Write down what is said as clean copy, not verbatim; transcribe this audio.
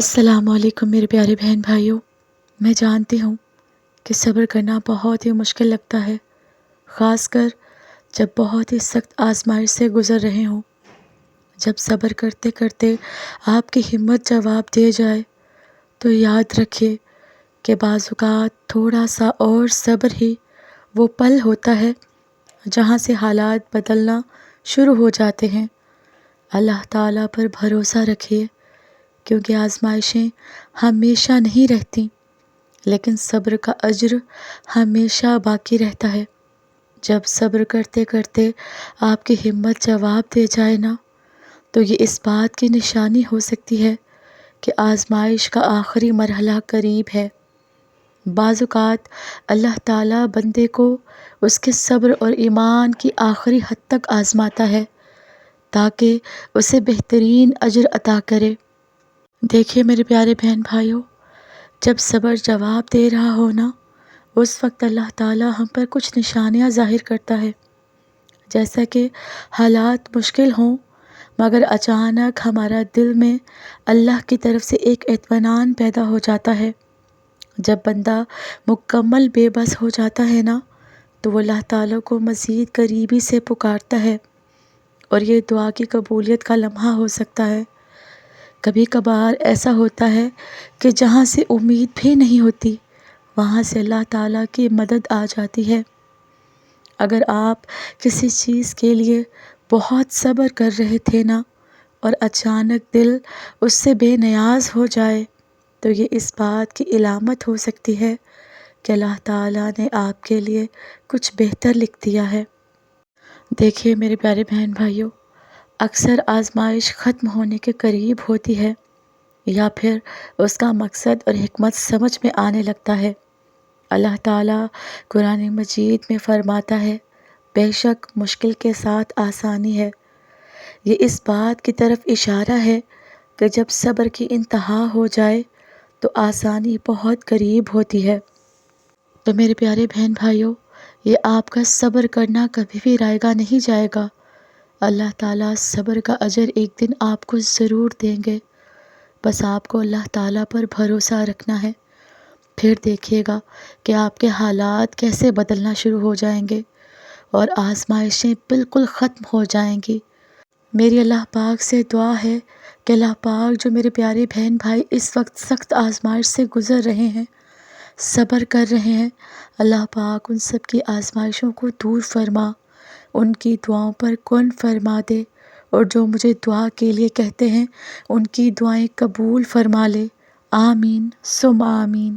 السلام علیکم میرے پیارے بہن بھائیوں۔ میں جانتی ہوں کہ صبر کرنا بہت ہی مشکل لگتا ہے، خاص کر جب بہت ہی سخت آزمائش سے گزر رہے ہوں۔ جب صبر کرتے کرتے آپ کی ہمت جواب دے جائے تو یاد رکھیے کہ بعض اوقات تھوڑا سا اور صبر ہی وہ پل ہوتا ہے جہاں سے حالات بدلنا شروع ہو جاتے ہیں۔ اللہ تعالیٰ پر بھروسہ رکھیے، کیونکہ آزمائشیں ہمیشہ نہیں رہتی، لیکن صبر کا اجر ہمیشہ باقی رہتا ہے۔ جب صبر کرتے کرتے آپ کی ہمت جواب دے جائے نا، تو یہ اس بات کی نشانی ہو سکتی ہے کہ آزمائش کا آخری مرحلہ قریب ہے۔ بعض اوقات اللہ تعالیٰ بندے کو اس کے صبر اور ایمان کی آخری حد تک آزماتا ہے تاکہ اسے بہترین اجر عطا کرے۔ دیکھیے میرے پیارے بہن بھائیوں، جب صبر جواب دے رہا ہو نا، اس وقت اللہ تعالیٰ ہم پر کچھ نشانیاں ظاہر کرتا ہے، جیسا کہ حالات مشکل ہوں مگر اچانک ہمارا دل میں اللہ کی طرف سے ایک اطمینان پیدا ہو جاتا ہے۔ جب بندہ مکمل بے بس ہو جاتا ہے نا، تو وہ اللہ تعالیٰ کو مزید قریبی سے پکارتا ہے، اور یہ دعا کی قبولیت کا لمحہ ہو سکتا ہے۔ کبھی کبھار ایسا ہوتا ہے کہ جہاں سے امید بھی نہیں ہوتی، وہاں سے اللہ تعالیٰ کی مدد آ جاتی ہے۔ اگر آپ کسی چیز کے لیے بہت صبر کر رہے تھے نا، اور اچانک دل اس سے بے نیاز ہو جائے، تو یہ اس بات کی علامت ہو سکتی ہے کہ اللہ تعالیٰ نے آپ کے لیے کچھ بہتر لکھ دیا ہے۔ دیکھیے میرے پیارے بہن بھائیوں، اکثر آزمائش ختم ہونے کے قریب ہوتی ہے یا پھر اس کا مقصد اور حکمت سمجھ میں آنے لگتا ہے۔ اللہ تعالیٰ قرآن مجید میں فرماتا ہے، بے شک مشکل کے ساتھ آسانی ہے۔ یہ اس بات کی طرف اشارہ ہے کہ جب صبر کی انتہا ہو جائے تو آسانی بہت قریب ہوتی ہے۔ تو میرے پیارے بہن بھائیوں، یہ آپ کا صبر کرنا کبھی بھی رائے گا نہیں جائے گا۔ اللہ تعالیٰ صبر کا اجر ایک دن آپ کو ضرور دیں گے، بس آپ کو اللہ تعالیٰ پر بھروسہ رکھنا ہے۔ پھر دیکھیے گا کہ آپ کے حالات کیسے بدلنا شروع ہو جائیں گے اور آزمائشیں بالکل ختم ہو جائیں گی۔ میری اللہ پاک سے دعا ہے کہ اللہ پاک جو میرے پیارے بہن بھائی اس وقت سخت آزمائش سے گزر رہے ہیں، صبر کر رہے ہیں، اللہ پاک ان سب کی آزمائشوں کو دور فرما، ان کی دعاؤں پر کون فرما دے، اور جو مجھے دعا کے لیے کہتے ہیں ان کی دعائیں قبول فرما لے۔ آمین ثم آمین۔